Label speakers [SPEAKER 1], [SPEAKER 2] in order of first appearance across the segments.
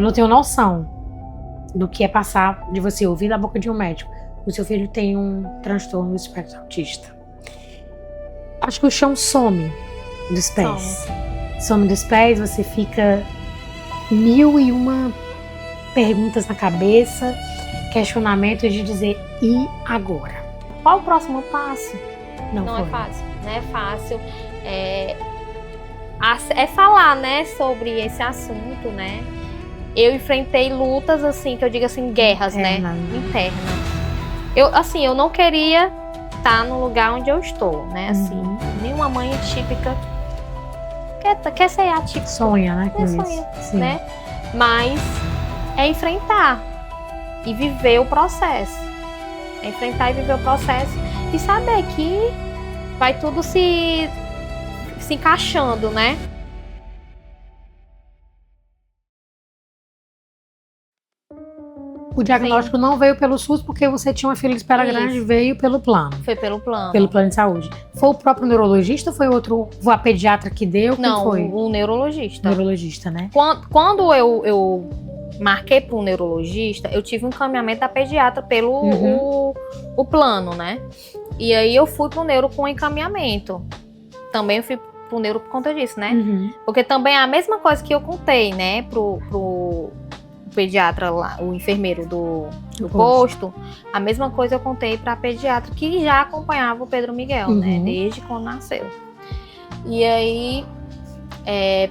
[SPEAKER 1] Eu não tenho noção do que é passar, de você ouvir da boca de um médico: o seu filho tem um transtorno do espectro autista. Acho que o chão some dos pés. Some dos pés, você fica 1001 perguntas na cabeça, questionamentos de dizer: e agora? Qual o próximo passo?
[SPEAKER 2] Não é fácil, não é fácil. É falar, né, sobre esse assunto, né? Eu enfrentei lutas, assim, que eu digo assim, guerras, né, internas. Eu não queria estar no lugar onde eu estou, né, assim. Nenhuma mãe típica quer ser atípica.
[SPEAKER 1] Sonha, né, com
[SPEAKER 2] sonha,
[SPEAKER 1] isso.
[SPEAKER 2] Né? Mas é enfrentar e viver o processo. É enfrentar e viver o processo e saber que vai tudo se encaixando, né?
[SPEAKER 1] O diagnóstico não veio pelo SUS porque você tinha uma fila de espera grande, veio pelo plano.
[SPEAKER 2] Foi pelo plano.
[SPEAKER 1] Pelo plano de saúde. Foi o próprio neurologista ou foi a pediatra que deu?
[SPEAKER 2] Não,
[SPEAKER 1] foi?
[SPEAKER 2] O neurologista.
[SPEAKER 1] Neurologista, né?
[SPEAKER 2] Quando eu marquei para um neurologista, eu tive um encaminhamento da pediatra pelo o plano, né? E aí eu fui pro neuro com encaminhamento. Também eu fui pro neuro por conta disso, né? Porque também é a mesma coisa que eu contei, né? Pro pediatra lá, o enfermeiro do posto, a mesma coisa eu contei pra pediatra que já acompanhava o Pedro Miguel, né? Desde quando nasceu. E aí,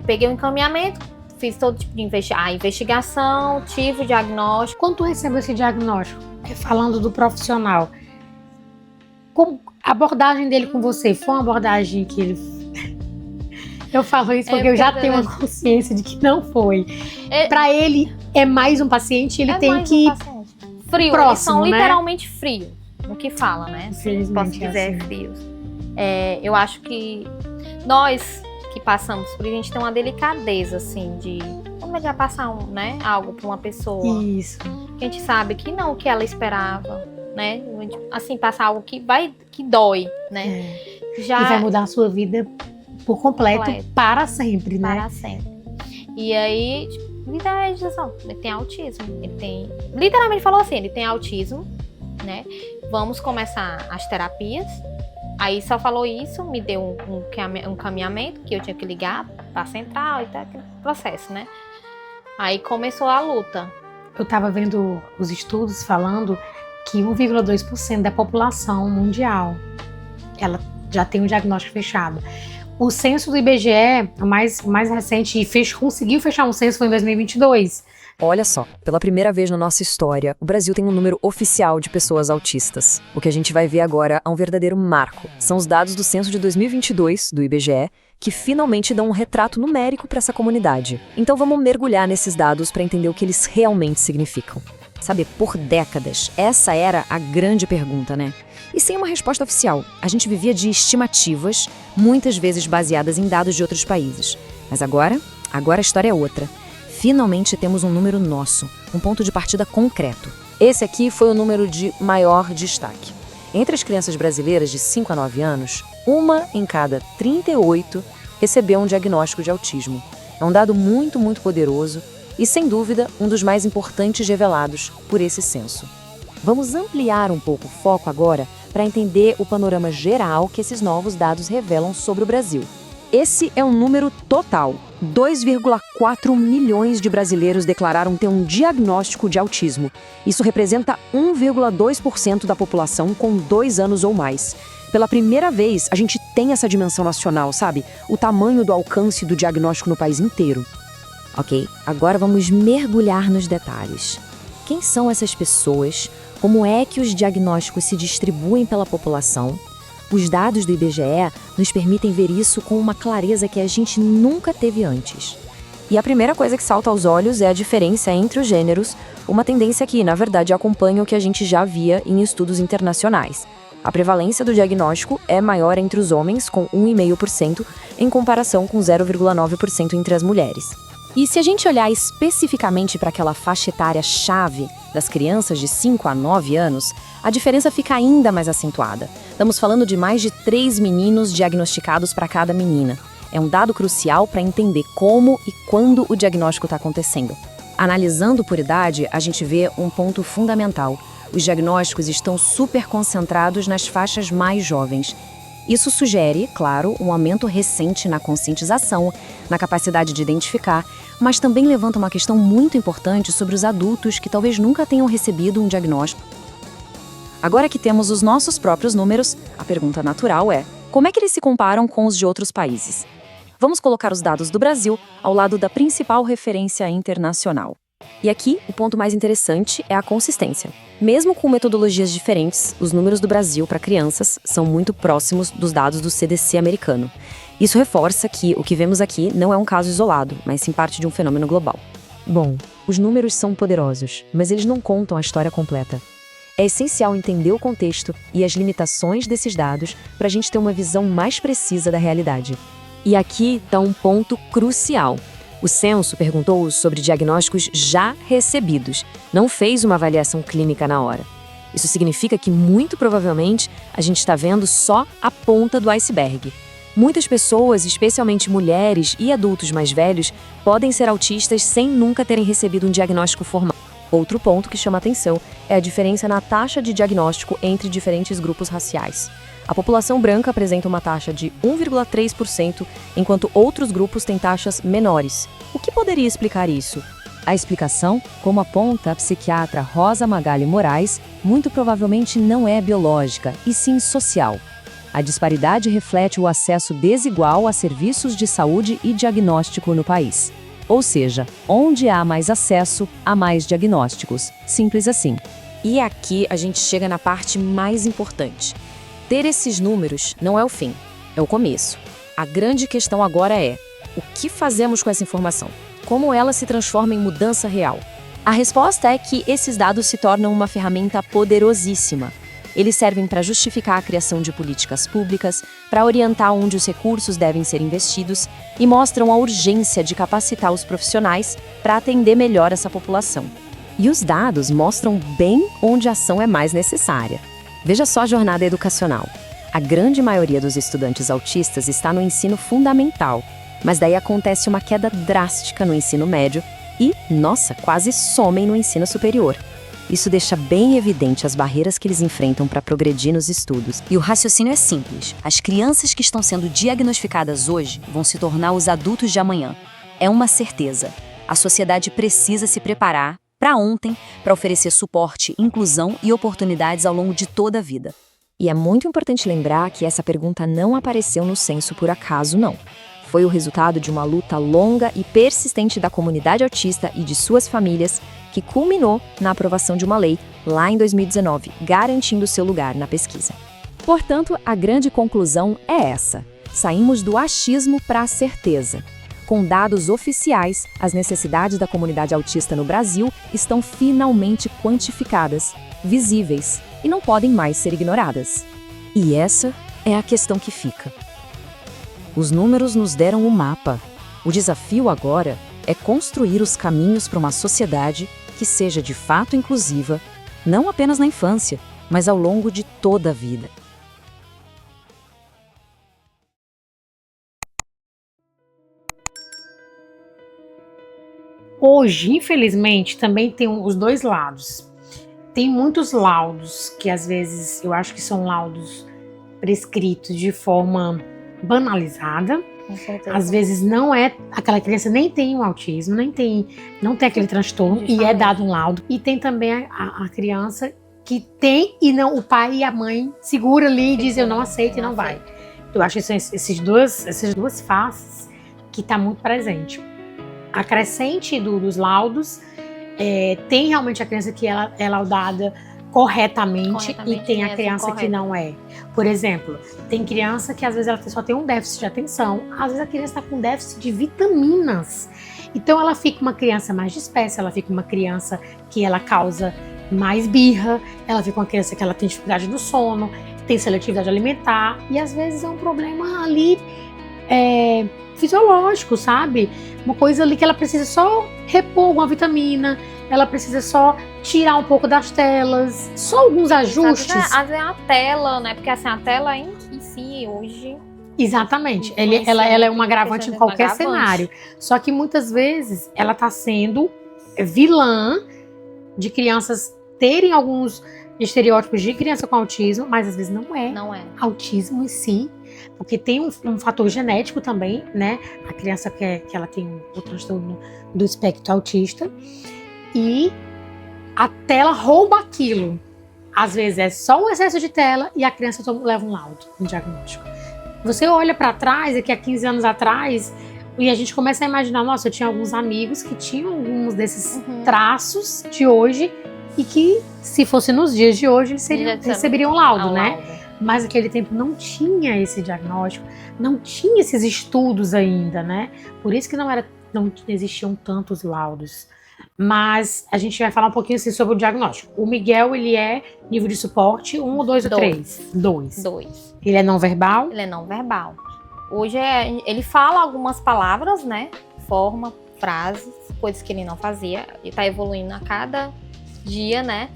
[SPEAKER 2] peguei o encaminhamento, fiz todo tipo de investigação, tive o diagnóstico.
[SPEAKER 1] Quando tu recebeu esse diagnóstico, falando do profissional, como a abordagem dele com você foi uma abordagem que ele... Eu falo isso porque eu já tenho uma consciência de que não foi. Pra ele, é mais um paciente, ele tem que ir
[SPEAKER 2] frio,
[SPEAKER 1] próximo,
[SPEAKER 2] eles são
[SPEAKER 1] né?
[SPEAKER 2] literalmente frios, no que fala, né? Posso dizer,
[SPEAKER 1] assim.
[SPEAKER 2] Frios. Eu acho que nós que passamos por isso, a gente tem uma delicadeza, assim, de como é que vai passar algo pra uma pessoa.
[SPEAKER 1] Isso.
[SPEAKER 2] A gente sabe que não o que ela esperava, né? Assim, passar algo que dói, né?
[SPEAKER 1] E vai mudar a sua vida por completo. Para sempre, né?
[SPEAKER 2] Para sempre. E aí, ele tem autismo. Ele tem... Literalmente falou assim, ele tem autismo, né? Vamos começar as terapias. Aí só falou isso, me deu um caminhamento que eu tinha que ligar para a central e tal, aquele processo, né? Aí começou a luta.
[SPEAKER 1] Eu estava vendo os estudos falando que 1,2% da população mundial, ela já tem um diagnóstico fechado. O censo do IBGE, o mais recente, e conseguiu fechar um censo, foi em 2022.
[SPEAKER 3] Olha só, pela primeira vez na nossa história, o Brasil tem um número oficial de pessoas autistas. O que a gente vai ver agora é um verdadeiro marco. São os dados do censo de 2022, do IBGE, que finalmente dão um retrato numérico para essa comunidade. Então vamos mergulhar nesses dados para entender o que eles realmente significam. Sabe, por décadas, essa era a grande pergunta, né? E sem uma resposta oficial, a gente vivia de estimativas, muitas vezes baseadas em dados de outros países. Mas agora a história é outra. Finalmente temos um número nosso, um ponto de partida concreto. Esse aqui foi o número de maior destaque. Entre as crianças brasileiras de 5 a 9 anos, 1 em cada 38 recebeu um diagnóstico de autismo. É um dado muito, muito poderoso e, sem dúvida, um dos mais importantes revelados por esse censo. Vamos ampliar um pouco o foco agora para entender o panorama geral que esses novos dados revelam sobre o Brasil. Esse é um número total. 2,4 milhões de brasileiros declararam ter um diagnóstico de autismo. Isso representa 1,2% da população com 2 anos ou mais. Pela primeira vez, a gente tem essa dimensão nacional, sabe? O tamanho do alcance do diagnóstico no país inteiro. Ok, agora vamos mergulhar nos detalhes. Quem são essas pessoas? Como é que os diagnósticos se distribuem pela população? Os dados do IBGE nos permitem ver isso com uma clareza que a gente nunca teve antes. E a primeira coisa que salta aos olhos é a diferença entre os gêneros, uma tendência que, na verdade, acompanha o que a gente já via em estudos internacionais. A prevalência do diagnóstico é maior entre os homens, com 1,5%, em comparação com 0,9% entre as mulheres. E se a gente olhar especificamente para aquela faixa etária chave das crianças de 5 a 9 anos, a diferença fica ainda mais acentuada. Estamos falando de mais de 3 meninos diagnosticados para cada menina. É um dado crucial para entender como e quando o diagnóstico está acontecendo. Analisando por idade, a gente vê um ponto fundamental. Os diagnósticos estão super concentrados nas faixas mais jovens. Isso sugere, claro, um aumento recente na conscientização, na capacidade de identificar, mas também levanta uma questão muito importante sobre os adultos que talvez nunca tenham recebido um diagnóstico. Agora que temos os nossos próprios números, a pergunta natural é: como é que eles se comparam com os de outros países? Vamos colocar os dados do Brasil ao lado da principal referência internacional. E aqui, o ponto mais interessante é a consistência. Mesmo com metodologias diferentes, os números do Brasil para crianças são muito próximos dos dados do CDC americano. Isso reforça que o que vemos aqui não é um caso isolado, mas sim parte de um fenômeno global. Bom, os números são poderosos, mas eles não contam a história completa. É essencial entender o contexto e as limitações desses dados para a gente ter uma visão mais precisa da realidade. E aqui está um ponto crucial. O censo perguntou sobre diagnósticos já recebidos, não fez uma avaliação clínica na hora. Isso significa que, muito provavelmente, a gente está vendo só a ponta do iceberg. Muitas pessoas, especialmente mulheres e adultos mais velhos, podem ser autistas sem nunca terem recebido um diagnóstico formal. Outro ponto que chama atenção é a diferença na taxa de diagnóstico entre diferentes grupos raciais. A população branca apresenta uma taxa de 1,3%, enquanto outros grupos têm taxas menores. O que poderia explicar isso? A explicação, como aponta a psiquiatra Rosa Magali Moraes, muito provavelmente não é biológica, e sim social. A disparidade reflete o acesso desigual a serviços de saúde e diagnóstico no país. Ou seja, onde há mais acesso, há mais diagnósticos. Simples assim. E aqui a gente chega na parte mais importante. Ter esses números não é o fim, é o começo. A grande questão agora é: o que fazemos com essa informação? Como ela se transforma em mudança real? A resposta é que esses dados se tornam uma ferramenta poderosíssima. Eles servem para justificar a criação de políticas públicas, para orientar onde os recursos devem ser investidos e mostram a urgência de capacitar os profissionais para atender melhor essa população. E os dados mostram bem onde a ação é mais necessária. Veja só a jornada educacional. A grande maioria dos estudantes autistas está no ensino fundamental, mas daí acontece uma queda drástica no ensino médio e, nossa, quase somem no ensino superior. Isso deixa bem evidente as barreiras que eles enfrentam para progredir nos estudos. E o raciocínio é simples. As crianças que estão sendo diagnosticadas hoje vão se tornar os adultos de amanhã. É uma certeza. A sociedade precisa se preparar para ontem, para oferecer suporte, inclusão e oportunidades ao longo de toda a vida. E é muito importante lembrar que essa pergunta não apareceu no censo por acaso, não. Foi o resultado de uma luta longa e persistente da comunidade autista e de suas famílias, que culminou na aprovação de uma lei, lá em 2019, garantindo seu lugar na pesquisa. Portanto, a grande conclusão é essa: saímos do achismo para a certeza. Com dados oficiais, as necessidades da comunidade autista no Brasil estão finalmente quantificadas, visíveis e não podem mais ser ignoradas. E essa é a questão que fica. Os números nos deram o mapa. O desafio agora é construir os caminhos para uma sociedade que seja de fato inclusiva, não apenas na infância, mas ao longo de toda a vida.
[SPEAKER 1] Hoje, infelizmente, também tem os dois lados. Tem muitos laudos que às vezes eu acho que são laudos prescritos de forma banalizada.
[SPEAKER 2] Com certeza.
[SPEAKER 1] Às vezes não é, aquela criança nem tem um autismo, não tem aquele transtorno.
[SPEAKER 2] Justamente.
[SPEAKER 1] E é dado um laudo. E tem também a criança que tem e não, o pai e a mãe segura ali e diz eu não aceito e não vai. Eu acho que são essas duas faces que está muito presente. A crescente dos laudos, tem realmente a criança que ela é laudada corretamente e tem a criança que não é. Por exemplo, tem criança que às vezes ela só tem um déficit de atenção, às vezes a criança está com déficit de vitaminas. Então ela fica uma criança mais dispersa, ela fica uma criança que ela causa mais birra, ela fica uma criança que ela tem dificuldade no sono, tem seletividade alimentar e às vezes é um problema ali fisiológico, sabe? Uma coisa ali que ela precisa só repor alguma vitamina, ela precisa só tirar um pouco das telas, só alguns ajustes.
[SPEAKER 2] Às vezes é a tela, né? Porque assim, a tela em si hoje...
[SPEAKER 1] Exatamente, ela é um agravante em qualquer cenário. Só que muitas vezes ela está sendo vilã de crianças terem alguns estereótipos de criança com autismo, mas às vezes não é.
[SPEAKER 2] Não é.
[SPEAKER 1] Autismo em si, porque tem um fator genético também, né? A criança que ela tem o transtorno do espectro autista e a tela rouba aquilo. Às vezes é só um excesso de tela e a criança leva um laudo, um diagnóstico. Você olha para trás, aqui há 15 anos atrás, e a gente começa a imaginar, nossa, eu tinha alguns amigos que tinham alguns desses traços de hoje e que, se fosse nos dias de hoje, eles receberiam laudo, né? Mas naquele tempo não tinha esse diagnóstico, não tinha esses estudos ainda, né? Por isso que não existiam tantos laudos. Mas a gente vai falar um pouquinho assim sobre o diagnóstico. O Miguel, ele é nível de suporte 1, 2 ou 3? 2. Ele é não verbal?
[SPEAKER 2] Ele é não verbal. Hoje ele fala algumas palavras, né? Forma, frases, coisas que ele não fazia. Ele tá evoluindo a cada dia, né?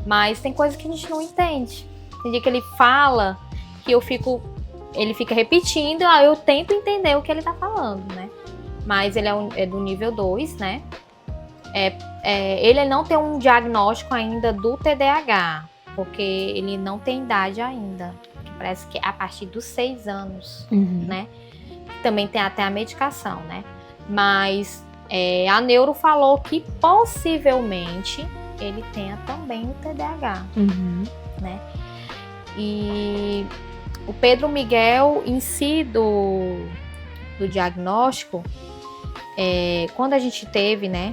[SPEAKER 2] Mas tem coisas que a gente não entende. Tem dia que ele fala que ele fica repetindo, eu tento entender o que ele tá falando, né? Mas ele é do nível 2, né? Ele não tem um diagnóstico ainda do TDAH, porque ele não tem idade ainda. Parece que é a partir dos 6 anos, né? Também tem até a medicação, né? Mas a neuro falou que possivelmente ele tenha também o TDAH, né? E o Pedro Miguel em si do diagnóstico, quando a gente teve, né?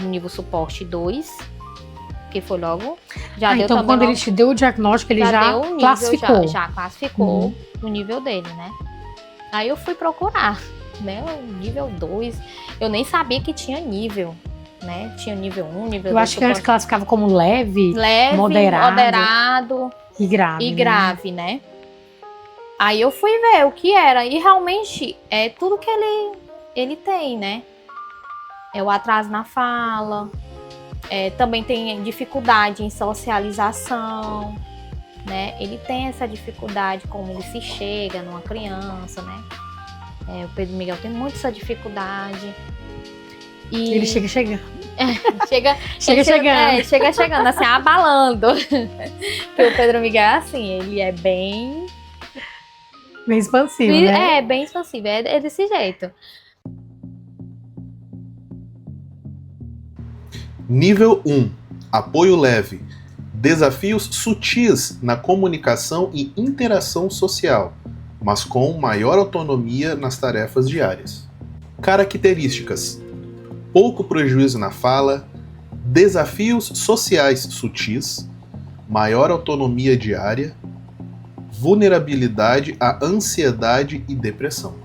[SPEAKER 2] No nível suporte 2, que foi logo.
[SPEAKER 1] Então, quando ele te deu o diagnóstico, ele já classificou.
[SPEAKER 2] Já classificou no nível dele, né? Aí eu fui procurar, né? O nível 2. Eu nem sabia que tinha nível, né? Tinha nível 1, nível 2.
[SPEAKER 1] Eu acho que antes classificava como leve, moderado e grave,
[SPEAKER 2] né? Aí eu fui ver o que era. E realmente é tudo que ele tem, né? É o atraso na fala, também tem dificuldade em socialização, né? Ele tem essa dificuldade, como ele se chega numa criança, né? O Pedro Miguel tem muito essa dificuldade. E
[SPEAKER 1] ele chega chegando.
[SPEAKER 2] Chega chegando, assim, abalando. Porque o Pedro Miguel é assim, ele é bem
[SPEAKER 1] expansivo, né?
[SPEAKER 2] Bem expansivo, é desse jeito.
[SPEAKER 4] Nível 1. Apoio leve. Desafios sutis na comunicação e interação social, mas com maior autonomia nas tarefas diárias. Características: pouco prejuízo na fala, desafios sociais sutis, maior autonomia diária, vulnerabilidade à ansiedade e depressão.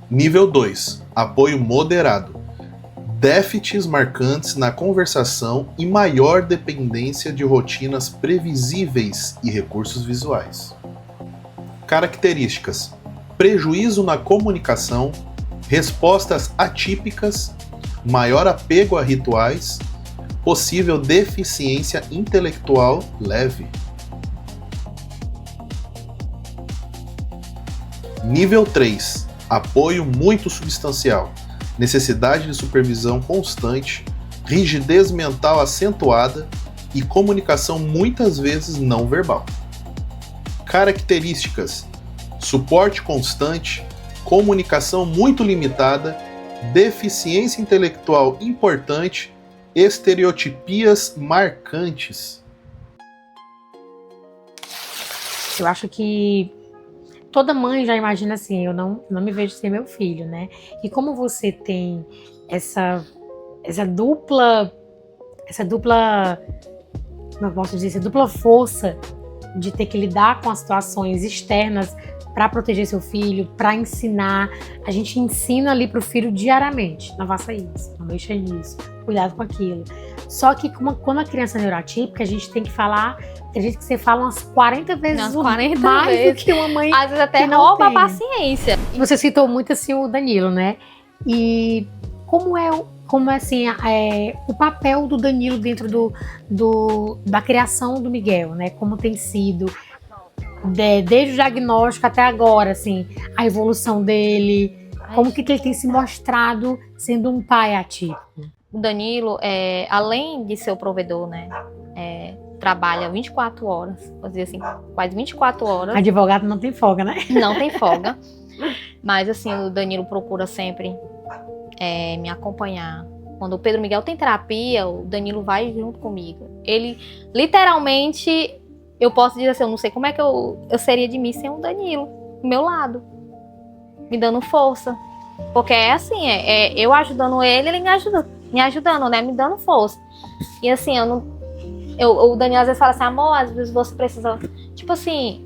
[SPEAKER 4] Nível 2. Apoio moderado. Déficits marcantes na conversação e maior dependência de rotinas previsíveis e recursos visuais. Características: prejuízo na comunicação, respostas atípicas, maior apego a rituais, possível deficiência intelectual leve. Nível 3. Apoio muito substancial, necessidade de supervisão constante, rigidez mental acentuada e comunicação muitas vezes não verbal. Características: suporte constante, comunicação muito limitada, deficiência intelectual importante, estereotipias marcantes.
[SPEAKER 1] Eu acho que toda mãe já imagina assim, eu não me vejo ser meu filho, né? E como você tem essa dupla, como eu posso dizer, essa dupla força de ter que lidar com as situações externas para proteger seu filho, para ensinar, a gente ensina ali pro filho diariamente, não faça isso, não mexa nisso, cuidado com aquilo. Só que quando a criança é neurotípica, a gente tem que falar. Tem gente que você fala umas 40 vezes mais do que uma mãe.
[SPEAKER 2] Às vezes até rouba a paciência.
[SPEAKER 1] Você citou muito assim o Danilo, né? E como é assim, o papel do Danilo dentro da criação do Miguel, né? Como tem sido desde o diagnóstico até agora, assim, a evolução dele. Como que ele tem se mostrado sendo um pai ativo?
[SPEAKER 2] O Danilo, além de ser o provedor, né? Trabalha 24 horas, vou dizer assim, quase 24 horas.
[SPEAKER 1] Advogado não tem folga, né?
[SPEAKER 2] Não tem folga. Mas assim, o Danilo procura sempre me acompanhar. Quando o Pedro Miguel tem terapia, o Danilo vai junto comigo. Ele, literalmente, eu posso dizer assim, eu não sei como é que eu seria de mim sem o Danilo do meu lado, me dando força. Porque é assim, eu ajudando ele me ajudando, né? Me dando força. E assim, o Danilo às vezes fala assim, amor, às vezes você precisa... Tipo assim,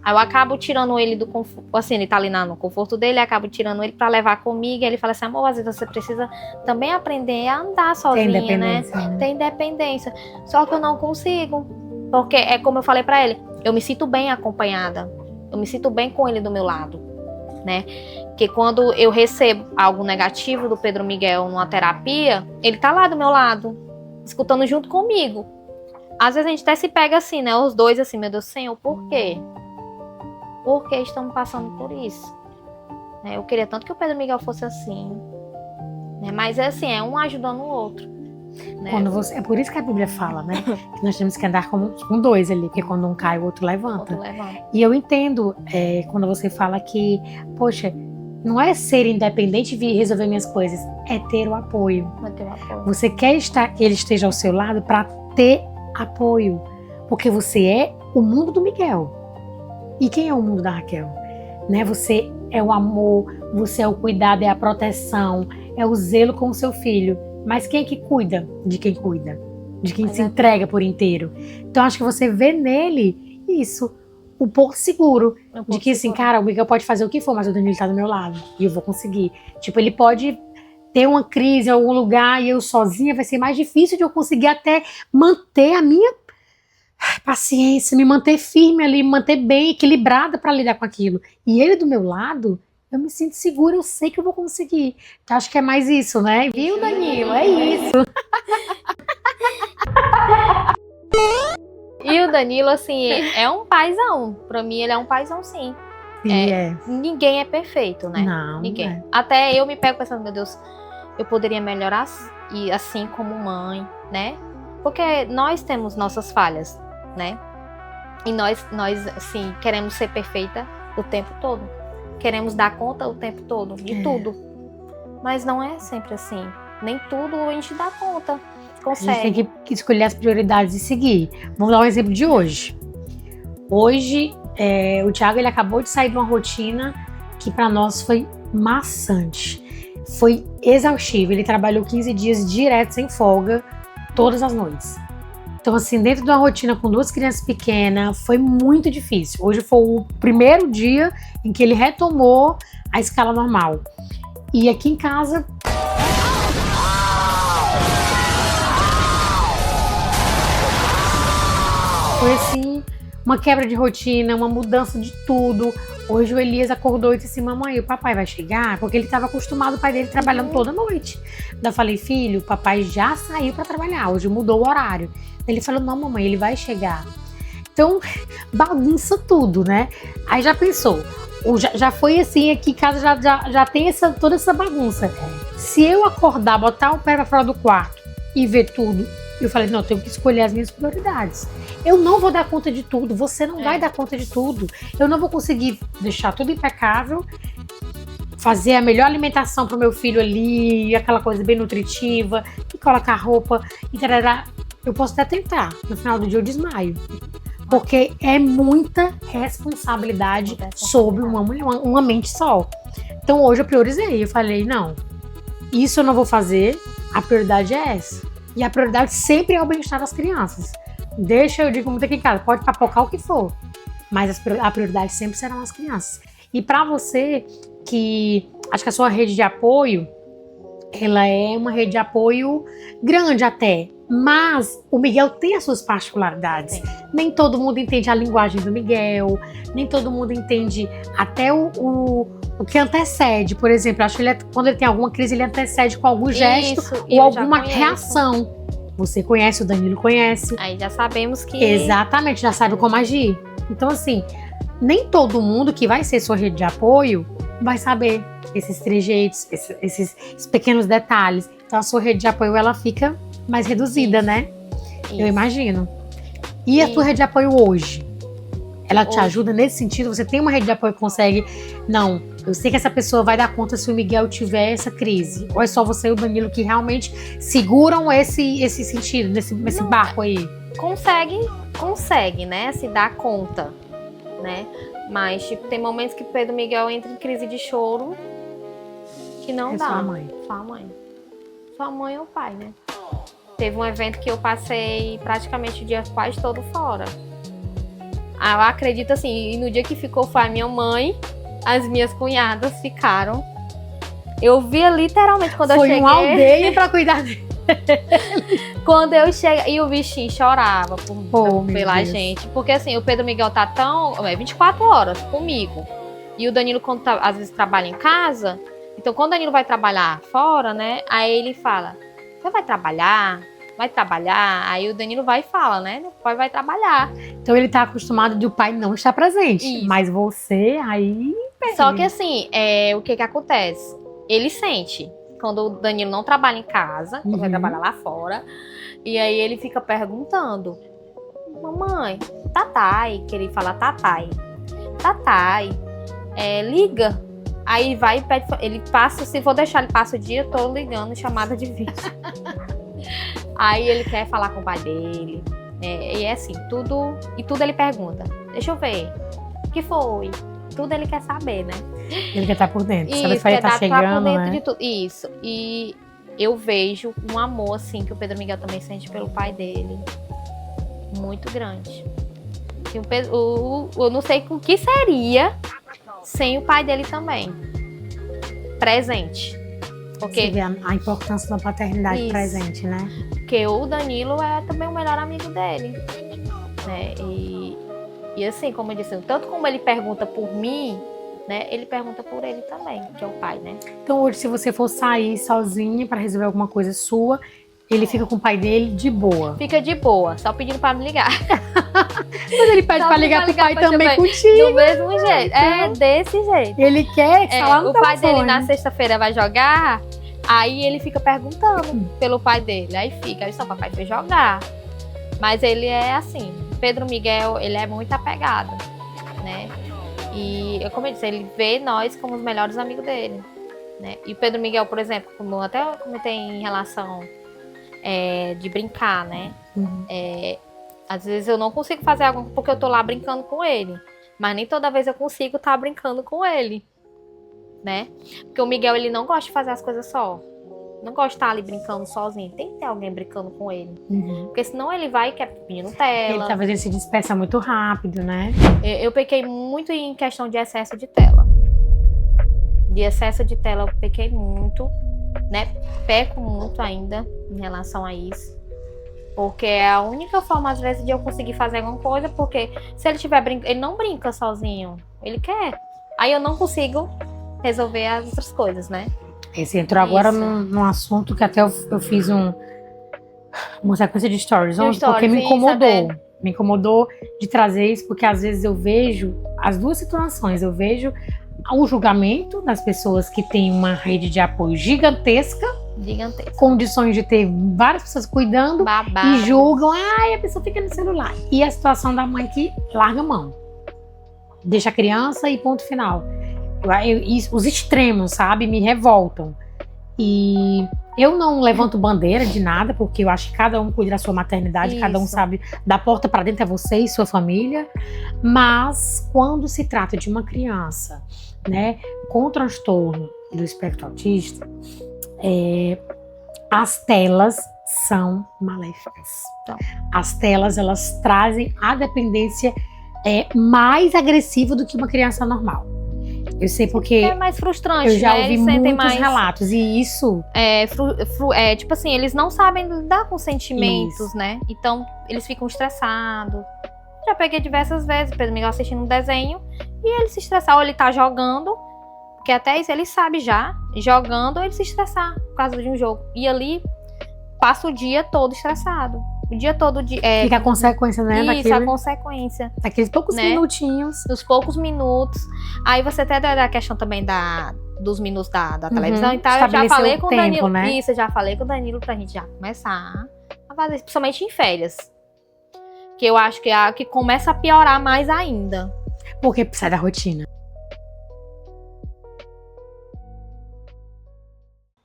[SPEAKER 2] aí eu acabo tirando ele do conforto, assim, ele tá ali no conforto dele, eu acabo tirando ele pra levar comigo, e ele fala assim, amor, às vezes você precisa também aprender a andar sozinha, né? Tem independência. Só que eu não consigo, porque é como eu falei pra ele, eu me sinto bem acompanhada, eu me sinto bem com ele do meu lado, né? Que quando eu recebo algo negativo do Pedro Miguel numa terapia, ele tá lá do meu lado, escutando junto comigo. Às vezes a gente até se pega assim, né? Os dois assim, meu Deus, Senhor, por quê? Por que estamos passando por isso? Eu queria tanto que o Pedro Miguel fosse assim. Mas é assim, é um ajudando o outro. Né?
[SPEAKER 1] É por isso que a Bíblia fala, né? Que nós temos que andar com dois ali, porque quando um cai, o outro levanta. E eu entendo quando você fala que, poxa, não é ser independente e resolver minhas coisas, é ter o apoio. Você quer que ele esteja ao seu lado para ter apoio, porque você é o mundo do Miguel. E quem é o mundo da Raquel? Né? Você é o amor, você é o cuidado, é a proteção, é o zelo com o seu filho. Mas quem é que cuida de quem cuida? De quem se entrega por inteiro? Então acho que você vê nele isso, o porto seguro. De que assim, cara, o Miguel pode fazer o que for, mas o Danilo tá do meu lado. E eu vou conseguir. Tipo, ele pode ter uma crise em algum lugar e eu sozinha vai ser mais difícil de eu conseguir até manter a minha paciência, me manter firme ali, me manter bem equilibrada para lidar com aquilo. E ele do meu lado, eu me sinto segura, eu sei que eu vou conseguir. Então acho que é mais isso, né? Viu, Danilo? É isso.
[SPEAKER 2] E o Danilo, assim, é um paizão. Pra mim, ele é um paizão, sim. Ninguém é perfeito, né?
[SPEAKER 1] Não,
[SPEAKER 2] ninguém. Não. Até eu me pego pensando, meu Deus, eu poderia melhorar e assim como mãe, né? Porque nós temos nossas falhas, né? E nós assim, queremos ser perfeita o tempo todo. Queremos dar conta o tempo todo de tudo. Mas não é sempre assim. Nem tudo a gente dá conta. Consegue.
[SPEAKER 1] A gente tem que escolher as prioridades e seguir. Vamos dar um exemplo de hoje. Hoje, o Thiago ele acabou de sair de uma rotina que para nós foi maçante. Foi exaustivo. Ele trabalhou 15 dias direto, sem folga, todas as noites. Então, assim, dentro de uma rotina com 2 crianças pequenas, foi muito difícil. Hoje foi o primeiro dia em que ele retomou a escala normal. E aqui em casa... foi assim, uma quebra de rotina, uma mudança de tudo. Hoje o Elias acordou e disse assim, mamãe, o papai vai chegar? Porque ele estava acostumado, o pai dele trabalhando toda noite. Daí eu falei, filho, o papai já saiu para trabalhar, hoje mudou o horário. Ele falou, não, mamãe, ele vai chegar. Então, bagunça tudo, né? Aí já pensou, já foi assim, aqui em casa já tem toda essa bagunça. Se eu acordar, botar o pé para fora do quarto e ver tudo, eu falei, não, eu tenho que escolher as minhas prioridades. Eu não vou dar conta de tudo, você não vai dar conta de tudo. Eu não vou conseguir deixar tudo impecável, fazer a melhor alimentação pro meu filho ali, aquela coisa bem nutritiva, e colocar roupa, e tarará. Eu posso até tentar, no final do dia eu desmaio. Porque é muita responsabilidade sobre uma mente só. Então hoje eu priorizei, eu falei, não, isso eu não vou fazer, a prioridade é essa. E a prioridade sempre é o bem-estar das crianças. Eu digo muito aqui em casa, pode papocar o que for, mas a prioridade sempre serão as crianças. E para você que acho que a sua rede de apoio, ela é uma rede de apoio grande até, mas o Miguel tem as suas particularidades. Sim. Nem todo mundo entende a linguagem do Miguel, nem todo mundo entende até o que antecede. Por exemplo, acho que quando ele tem alguma crise, ele antecede com algum gesto ou alguma reação. Você conhece, o Danilo conhece.
[SPEAKER 2] Aí já sabemos que...
[SPEAKER 1] Exatamente, já sabe como agir. Então, assim, nem todo mundo que vai ser sua rede de apoio vai saber esses trejeitos, esses pequenos detalhes. Então a sua rede de apoio, ela fica mais reduzida, né?
[SPEAKER 2] Isso.
[SPEAKER 1] Eu imagino. E a tua rede de apoio hoje? Ela te ajuda nesse sentido? Você tem uma rede de apoio que consegue... Não, eu sei que essa pessoa vai dar conta se o Miguel tiver essa crise. Ou é só você e o Danilo que realmente seguram esse sentido, nesse barco aí?
[SPEAKER 2] Consegue, né? Se dar conta, né? Mas, tipo, tem momentos que o Pedro Miguel entra em crise de choro que não dá.
[SPEAKER 1] Só a mãe.
[SPEAKER 2] Só a mãe. Só a mãe ou o pai, né? Teve um evento que eu passei praticamente o dia quase todo fora. Eu acredito assim, e no dia que ficou foi a minha mãe, as minhas cunhadas ficaram. Eu via literalmente quando eu cheguei...
[SPEAKER 1] Foi uma aldeia pra cuidar dele.
[SPEAKER 2] Quando eu cheguei, e o bichinho chorava pela
[SPEAKER 1] Deus.
[SPEAKER 2] gente. Porque assim, o Pedro Miguel tá 24 horas comigo. E o Danilo, quando às vezes trabalha em casa, então quando o Danilo vai trabalhar fora, né? Aí ele fala, você vai trabalhar? Vai trabalhar? Aí o Danilo vai e fala, né? O pai vai trabalhar.
[SPEAKER 1] Então ele tá acostumado de o pai não estar presente.
[SPEAKER 2] Isso.
[SPEAKER 1] Mas você, aí...
[SPEAKER 2] Só que assim, o que acontece? Ele sente. Quando o Danilo não trabalha em casa, quando vai trabalhar lá fora. E aí ele fica perguntando, mamãe, Tatai, que ele fala Tatai. Tatai, liga. Aí vai e pede, ele passa, se for deixar, ele passa o dia todo ligando, chamada de vídeo. Aí ele quer falar com o pai dele. E é assim, tudo ele pergunta. Deixa eu ver, o que foi? Tudo ele quer saber, né?
[SPEAKER 1] Ele quer estar por dentro.
[SPEAKER 2] Isso,
[SPEAKER 1] sabe se ele tá chegando,
[SPEAKER 2] por dentro
[SPEAKER 1] né?
[SPEAKER 2] de tudo. Isso. E eu vejo um amor, assim, que o Pedro Miguel também sente pelo pai dele. Muito grande. Que eu não sei o que seria sem o pai dele também. Presente. Porque
[SPEAKER 1] Você vê a importância da paternidade
[SPEAKER 2] Isso.
[SPEAKER 1] presente, né?
[SPEAKER 2] Porque o Danilo é também o melhor amigo dele, né? E assim, como eu disse, tanto como ele pergunta por mim, né? Ele pergunta por ele também, que é o pai, né?
[SPEAKER 1] Então hoje, se você for sair sozinha pra resolver alguma coisa sua, ele fica com o pai dele de boa.
[SPEAKER 2] Fica de boa, só pedindo pra me ligar.
[SPEAKER 1] Mas ele pede
[SPEAKER 2] Só
[SPEAKER 1] pra ligar pro pai
[SPEAKER 2] pra
[SPEAKER 1] também
[SPEAKER 2] também.
[SPEAKER 1] contigo.
[SPEAKER 2] Do mesmo jeito. É desse jeito.
[SPEAKER 1] Ele quer que falar no
[SPEAKER 2] O pai
[SPEAKER 1] telefone.
[SPEAKER 2] dele na sexta-feira vai jogar, aí ele fica perguntando pelo pai dele. Aí fica, aí só papai foi jogar. Mas ele é assim, Pedro Miguel, ele é muito apegado, né? E, como eu disse, ele vê nós como os melhores amigos dele, né? E o Pedro Miguel, por exemplo, como até eu comentei em relação de brincar, né? Às vezes eu não consigo fazer algo porque eu tô lá brincando com ele. Mas nem toda vez eu consigo estar brincando com ele, né? Porque o Miguel, ele não gosta de fazer as coisas só. Não gosta de estar ali brincando sozinho. Tem que ter alguém brincando com ele. Porque senão ele vai e quer pedindo tela.
[SPEAKER 1] Talvez ele se dispersa muito rápido, né?
[SPEAKER 2] Eu pequei muito em questão de excesso de tela. De excesso de tela eu pequei muito, né? Peco muito ainda em relação a isso. Porque é a única forma, às vezes, de eu conseguir fazer alguma coisa. Porque se ele estiver brincando, ele não brinca sozinho. Ele quer. Aí eu não consigo resolver as outras coisas, né?
[SPEAKER 1] Você entrou agora num assunto que até eu fiz uma sequência de stories ontem, porque me incomodou. Me incomodou de trazer isso, porque às vezes eu vejo as duas situações. Eu vejo o julgamento das pessoas que têm uma rede de apoio gigantesca, condições de ter várias pessoas cuidando,
[SPEAKER 2] Babado.
[SPEAKER 1] e julgam, a pessoa fica no celular. E a situação da mãe que larga a mão, deixa a criança e ponto final. Os extremos, sabe, me revoltam. E eu não levanto bandeira de nada, porque eu acho que cada um cuida da sua maternidade,
[SPEAKER 2] Isso.
[SPEAKER 1] cada um sabe, da porta para dentro é você e sua família. Mas quando se trata de uma criança, né, com transtorno do espectro autista, as telas são maléficas.
[SPEAKER 2] Então.
[SPEAKER 1] As telas, elas trazem a dependência mais agressiva do que uma criança normal. Eu sei porque
[SPEAKER 2] É mais frustrante,
[SPEAKER 1] eu já
[SPEAKER 2] né?
[SPEAKER 1] ouvi
[SPEAKER 2] Eles sentem
[SPEAKER 1] muitos
[SPEAKER 2] mais
[SPEAKER 1] relatos, e isso
[SPEAKER 2] tipo assim, eles não sabem lidar com sentimentos, né? Então, eles ficam estressados. Já peguei diversas vezes, Pedro Miguel assistindo um desenho e ele se estressar, ou ele tá jogando, porque até isso ele sabe já, jogando, ele se estressar por causa de um jogo. E ali passa o dia todo estressado. o dia todo de.
[SPEAKER 1] Fica a consequência, né?
[SPEAKER 2] Isso, a consequência.
[SPEAKER 1] Daqueles poucos minutinhos.
[SPEAKER 2] Nos poucos minutos. Aí você até da questão também dos minutos da televisão e tal. Eu já falei com o Danilo.
[SPEAKER 1] Né?
[SPEAKER 2] Isso, eu já falei com o Danilo pra gente já começar a fazer, principalmente em férias. Que eu acho que é a que começa a piorar mais ainda.
[SPEAKER 1] Porque sai da rotina.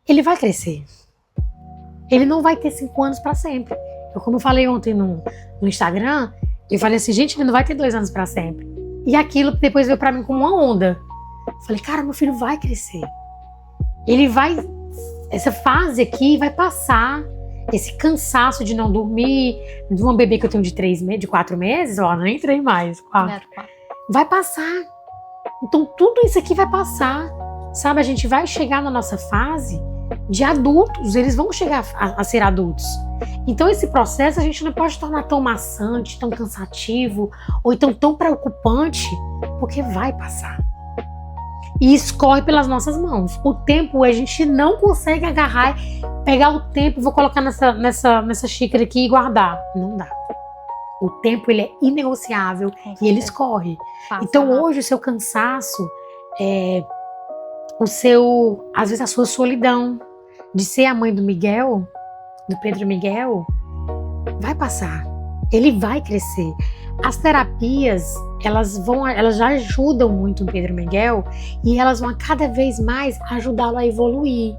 [SPEAKER 1] Ele vai crescer. Ele não vai ter 5 anos pra sempre. Como eu falei ontem no Instagram, eu falei assim, gente, ele não vai ter 2 anos pra sempre. E aquilo depois veio pra mim como uma onda. Eu falei, cara, meu filho vai crescer. Ele vai... Essa fase aqui vai passar. Esse cansaço de não dormir, de uma bebê que eu tenho de 4 meses, ó, não entrei mais. 4. Vai passar. Então tudo isso aqui vai passar. Sabe, a gente vai chegar na nossa fase de adultos, eles vão chegar a ser adultos. Então esse processo a gente não pode tornar tão maçante, tão cansativo, ou então tão preocupante, porque vai passar. E escorre pelas nossas mãos. O tempo a gente não consegue agarrar, pegar o tempo, vou colocar nessa xícara aqui e guardar. Não dá. O tempo ele é inegociável e ele escorre. Então hoje o seu cansaço, às vezes a sua solidão de ser a mãe do Miguel, do Pedro Miguel, vai passar. Ele vai crescer. As terapias, elas já ajudam muito o Pedro Miguel e elas vão cada vez mais ajudá-lo a evoluir.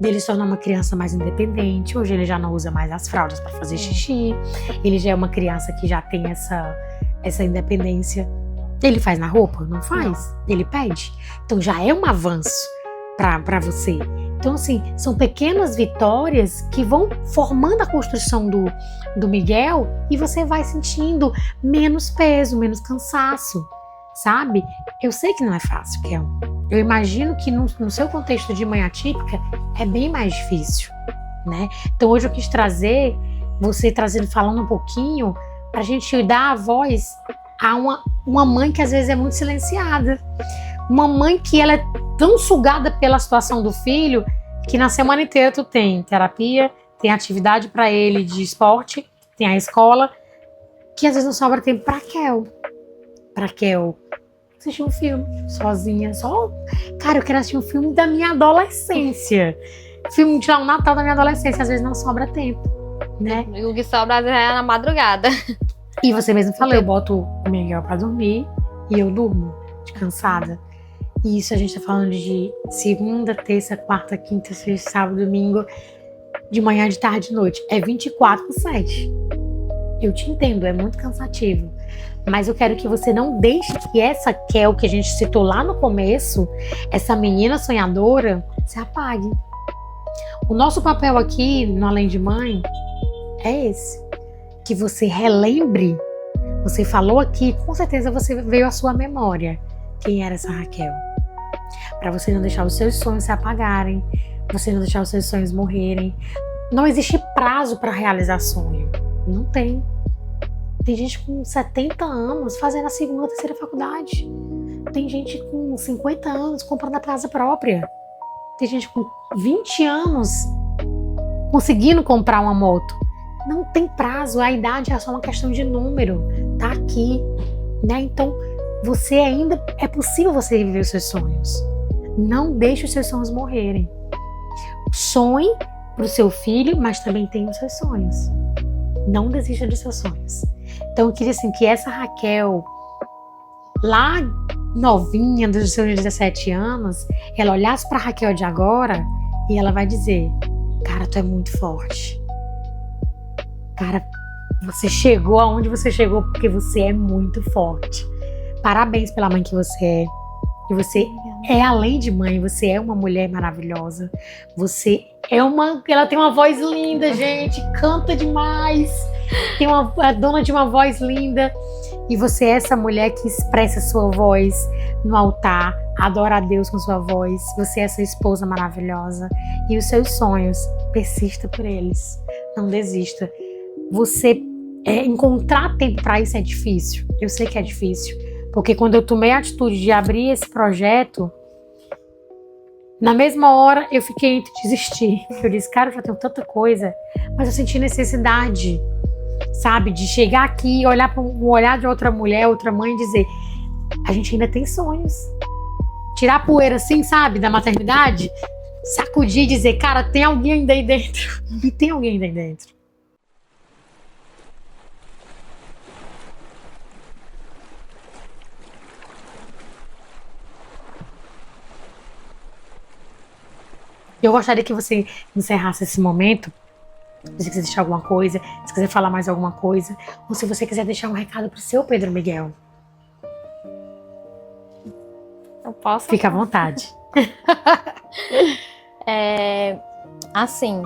[SPEAKER 1] Dele se tornar uma criança mais independente. Hoje ele já não usa mais as fraldas para fazer xixi. Ele já é uma criança que já tem essa independência. Ele faz na roupa? Não faz. Ele pede. Então já é um avanço para você. Então, assim, são pequenas vitórias que vão formando a construção do Miguel e você vai sentindo menos peso, menos cansaço, sabe? Eu sei que não é fácil, Kel. Eu imagino que no seu contexto de mãe atípica é bem mais difícil, né? Então, hoje eu quis trazer, falando um pouquinho, pra gente dar a voz a uma mãe que às vezes é muito silenciada. Uma mãe que ela é tão sugada pela situação do filho que na semana inteira tu tem terapia, tem atividade para ele de esporte, tem a escola, que às vezes não sobra tempo pra Kel assistir um filme sozinha, cara, eu quero assistir um filme da minha adolescência, filme de Natal da minha adolescência, às vezes não sobra tempo, né?
[SPEAKER 2] E o que sobra é na madrugada.
[SPEAKER 1] E você mesmo falou, eu boto o Miguel pra dormir e eu durmo de cansada. E isso a gente tá falando de segunda, terça, quarta, quinta, sexta, sábado, domingo, de manhã, de tarde, de noite. É 24/7. Eu te entendo, é muito cansativo. Mas eu quero que você não deixe que essa Kel que a gente citou lá no começo, essa menina sonhadora, se apague. O nosso papel aqui, no Além de Mãe, é esse. Que você relembre. Você falou aqui, com certeza você veio à sua memória. Quem era essa Raquel? Para você não deixar os seus sonhos se apagarem, você não deixar os seus sonhos morrerem. Não existe prazo para realizar sonho. Não tem. Tem gente com 70 anos fazendo a segunda, terceira faculdade. Tem gente com 50 anos comprando a casa própria. Tem gente com 20 anos conseguindo comprar uma moto. Não tem prazo, a idade é só uma questão de número. Tá aqui, né? Então, você ainda... É possível você viver os seus sonhos. Não deixe os seus sonhos morrerem. Sonhe pro seu filho, mas também tenha os seus sonhos. Não desista dos seus sonhos. Então, eu queria assim, que essa Raquel, lá novinha, dos seus 17 anos, ela olhasse pra Raquel de agora e ela vai dizer: cara, tu é muito forte. Cara, você chegou aonde você chegou porque você é muito forte. Parabéns pela mãe que você é. E você é além de mãe, você é uma mulher maravilhosa. Você é ela tem uma voz linda, gente, canta demais. É dona de uma voz linda. E você é essa mulher que expressa a sua voz no altar, adora a Deus com sua voz. Você é essa esposa maravilhosa. E os seus sonhos, persista por eles. Não desista. Você encontrar tempo para isso é difícil. Eu sei que é difícil. Porque quando eu tomei a atitude de abrir esse projeto, na mesma hora eu fiquei entre desistir. Eu disse, cara, eu já tenho tanta coisa, mas eu senti necessidade sabe? De chegar aqui, olhar para um olhar de outra mulher, outra mãe e dizer: a gente ainda tem sonhos. Tirar a poeira assim, sabe? Da maternidade. Sacudir e dizer: cara, tem alguém ainda aí dentro. E tem alguém ainda aí dentro. Eu gostaria que você encerrasse esse momento. Se você quiser deixar alguma coisa, se quiser falar mais alguma coisa, ou se você quiser deixar um recado pro seu Pedro Miguel.
[SPEAKER 2] Eu posso?
[SPEAKER 1] Fica à vontade.
[SPEAKER 2] Assim,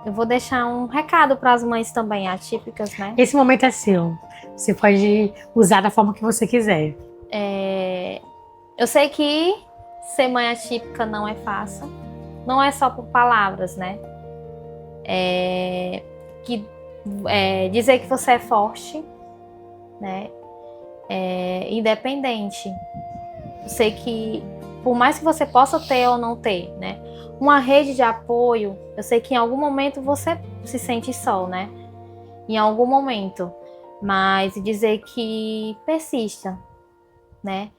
[SPEAKER 2] eu vou deixar um recado para as mães também atípicas, né?
[SPEAKER 1] Esse momento é seu. Você pode usar da forma que você quiser.
[SPEAKER 2] Eu sei que ser mãe atípica não é fácil. Não é só por palavras, né? Dizer que você é forte, né? Independente. Eu sei que, por mais que você possa ter ou não ter, né? Uma rede de apoio, eu sei que em algum momento você se sente só, né? Em algum momento. Mas dizer que persista, né?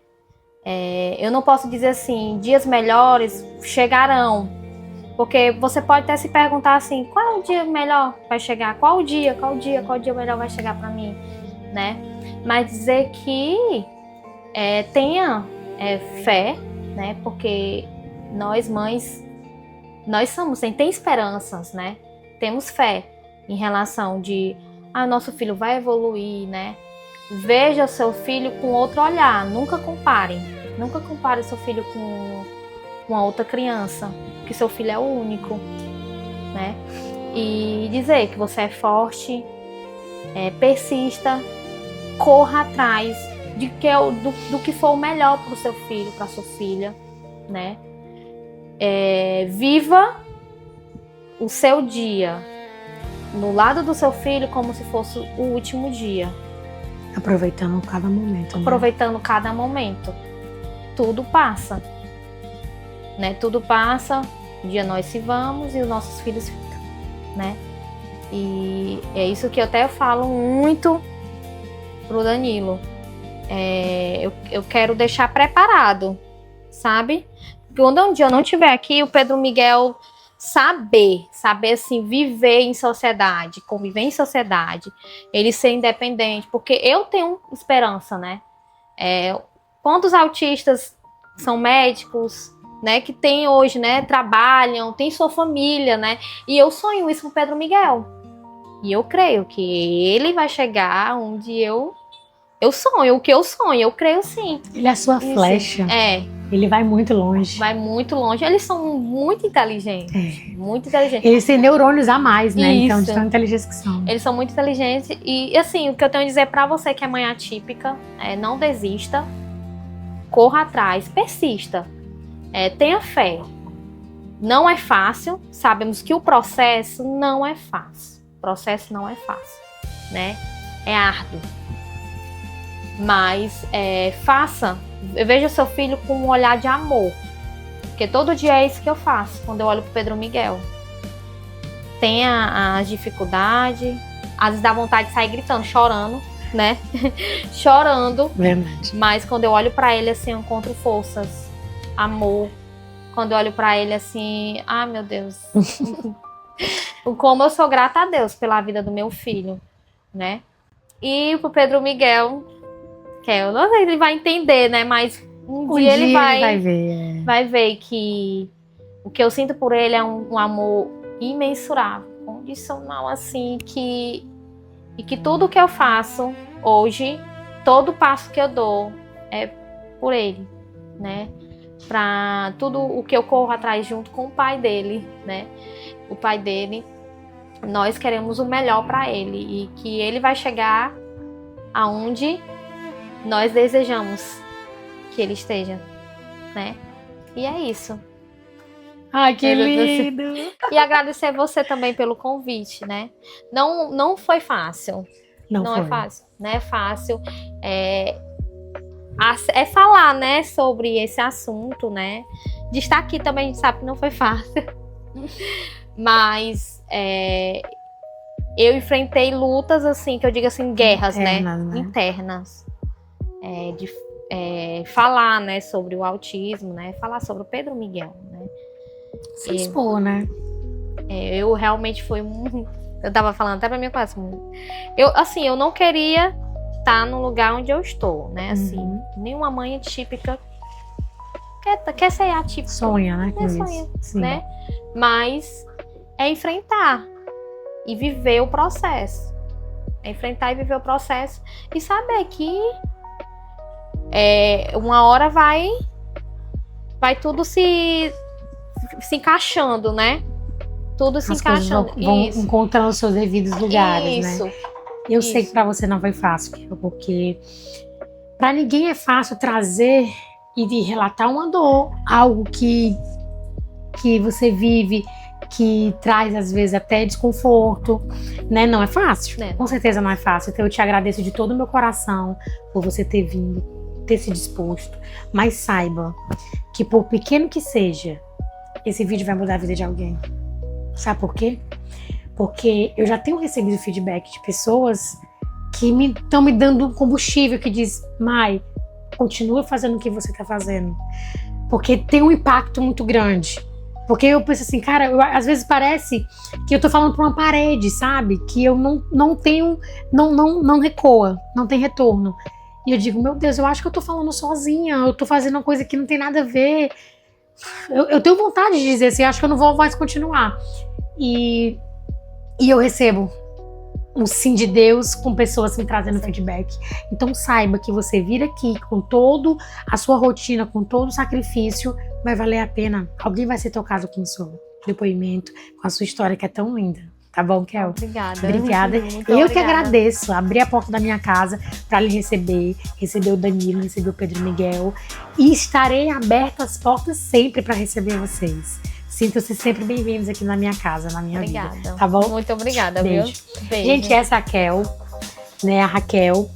[SPEAKER 2] Eu não posso dizer assim, dias melhores chegarão. Porque você pode até se perguntar assim, qual é o dia melhor vai chegar? Qual dia melhor vai chegar para mim, né? Mas dizer que tenha fé, né? Porque nós mães, nós tem esperanças, né? Temos fé em relação de, nosso filho vai evoluir, né? Veja o seu filho com outro olhar, nunca compare o seu filho com a outra criança, que seu filho é o único, né? E dizer que você é forte, persista, corra atrás do que for o melhor para o seu filho, para sua filha, né? Viva o seu dia no lado do seu filho como se fosse o último dia.
[SPEAKER 1] Aproveitando cada momento.
[SPEAKER 2] Aproveitando cada momento. Tudo passa. Né? Tudo passa, um dia nós se vamos e os nossos filhos ficam. Né? E é isso que eu até falo muito pro Danilo. Eu quero deixar preparado, sabe? Quando um dia eu não estiver aqui, o Pedro Miguel saber assim, viver em sociedade, conviver em sociedade, ele ser independente, porque eu tenho esperança, né? Quantos autistas são médicos, né, que tem hoje, né, trabalham, tem sua família, né? E eu sonho isso com o Pedro Miguel. E eu creio que ele vai chegar onde eu sonho, o que eu sonho, eu creio sim.
[SPEAKER 1] Ele é a sua flecha. Ele vai muito longe.
[SPEAKER 2] Vai muito longe. Eles são muito inteligentes. Muito inteligentes.
[SPEAKER 1] Eles têm neurônios a mais, né?
[SPEAKER 2] Isso.
[SPEAKER 1] Então, de tão inteligentes que são.
[SPEAKER 2] Eles são muito inteligentes. E, assim, o que eu tenho a dizer pra você que é mãe atípica, não desista. Corra atrás. Persista. Tenha fé. Não é fácil. Sabemos que o processo não é fácil. O processo não é fácil, né? É árduo. Mas faça. Veja seu filho com um olhar de amor. Porque todo dia é isso que eu faço quando eu olho pro Pedro Miguel. Tem as dificuldades, às vezes dá vontade de sair gritando, chorando, né? Chorando.
[SPEAKER 1] Verdade.
[SPEAKER 2] Mas quando eu olho pra ele assim, eu encontro forças, amor. Quando eu olho pra ele assim, meu Deus. Como eu sou grata a Deus pela vida do meu filho, né? E pro Pedro Miguel, que eu não sei se ele vai entender, né? Mas um dia ele vai
[SPEAKER 1] ver.
[SPEAKER 2] Vai ver que o que eu sinto por ele é um amor imensurável, condicional, assim, e que tudo que eu faço hoje, todo passo que eu dou é por ele, né? Pra tudo o que eu corro atrás junto com o pai dele, né? O pai dele, nós queremos o melhor para ele e que ele vai chegar aonde nós desejamos que ele esteja, né? E é isso.
[SPEAKER 1] Ai, que lindo!
[SPEAKER 2] E agradecer você também pelo convite, né? Não foi fácil. Não é fácil. Não é fácil. Falar, né, sobre esse assunto, né? De estar aqui também, a gente sabe que não foi fácil. Mas eu enfrentei lutas, assim, que eu digo assim, guerras,
[SPEAKER 1] Internas,
[SPEAKER 2] né?
[SPEAKER 1] né?
[SPEAKER 2] Internas. Falar, né, sobre o autismo, né? Falar sobre o Pedro Miguel, né?
[SPEAKER 1] Se expor, né?
[SPEAKER 2] Eu realmente fui eu tava falando até pra minha classe. Eu não queria estar no lugar onde eu estou, né? Assim, nenhuma mãe típica quer ser atípica.
[SPEAKER 1] Sonha, né? Com
[SPEAKER 2] Sonha,
[SPEAKER 1] isso. Sim.
[SPEAKER 2] né? Mas é enfrentar e viver o processo. É enfrentar e viver o processo e saber que uma hora vai tudo se encaixando, né? Tudo se
[SPEAKER 1] As coisas
[SPEAKER 2] encaixando.
[SPEAKER 1] vão
[SPEAKER 2] Isso.
[SPEAKER 1] encontrando os seus devidos lugares,
[SPEAKER 2] Isso.
[SPEAKER 1] né? Eu sei
[SPEAKER 2] Isso.
[SPEAKER 1] que pra você não foi fácil, porque pra ninguém é fácil trazer e de relatar uma dor, algo que você vive, que traz às vezes até desconforto, né? Não é fácil, com certeza não é fácil. Então eu te agradeço de todo o meu coração por você ter vindo, ter se disposto, mas saiba que por pequeno que seja, esse vídeo vai mudar a vida de alguém. Sabe por quê? Porque eu já tenho recebido feedback de pessoas que estão me dando um combustível que diz: Mai, continua fazendo o que você está fazendo. Porque tem um impacto muito grande. Porque eu penso assim, cara, às vezes parece que eu tô falando pra uma parede, sabe? Que eu não tenho, não recoa, não tem retorno. E eu digo, meu Deus, eu acho que eu tô falando sozinha, eu tô fazendo uma coisa que não tem nada a ver. Eu tenho vontade de dizer assim, acho que eu não vou mais continuar. E eu recebo um sim de Deus com pessoas me trazendo feedback. Então saiba que você vir aqui com toda a sua rotina, com todo o sacrifício, vai valer a pena. Alguém vai ser tocado com o seu depoimento, com a sua história que é tão linda. Tá bom, Kel?
[SPEAKER 2] Obrigada.
[SPEAKER 1] Obrigada. Eu que agradeço. Abri a porta da minha casa para lhe receber o Danilo, receber o Pedro Miguel. E estarei aberta as portas sempre para receber vocês. Sintam-se sempre bem-vindos aqui na minha casa, na minha vida. Tá bom?
[SPEAKER 2] Muito obrigada,
[SPEAKER 1] Beijo.
[SPEAKER 2] viu? Beijo.
[SPEAKER 1] Gente, essa é a Kel, né? A Raquel.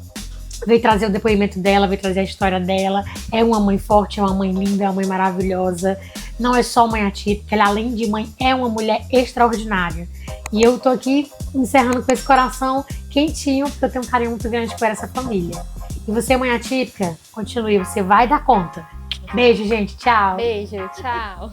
[SPEAKER 1] Veio trazer o depoimento dela, veio trazer a história dela. É uma mãe forte, é uma mãe linda, é uma mãe maravilhosa. Não é só mãe atípica, ela além de mãe é uma mulher extraordinária. E eu tô aqui encerrando com esse coração quentinho, porque eu tenho um carinho muito grande por essa família. E você, mãe atípica, continue, você vai dar conta. Beijo, gente, tchau.
[SPEAKER 2] Beijo, tchau.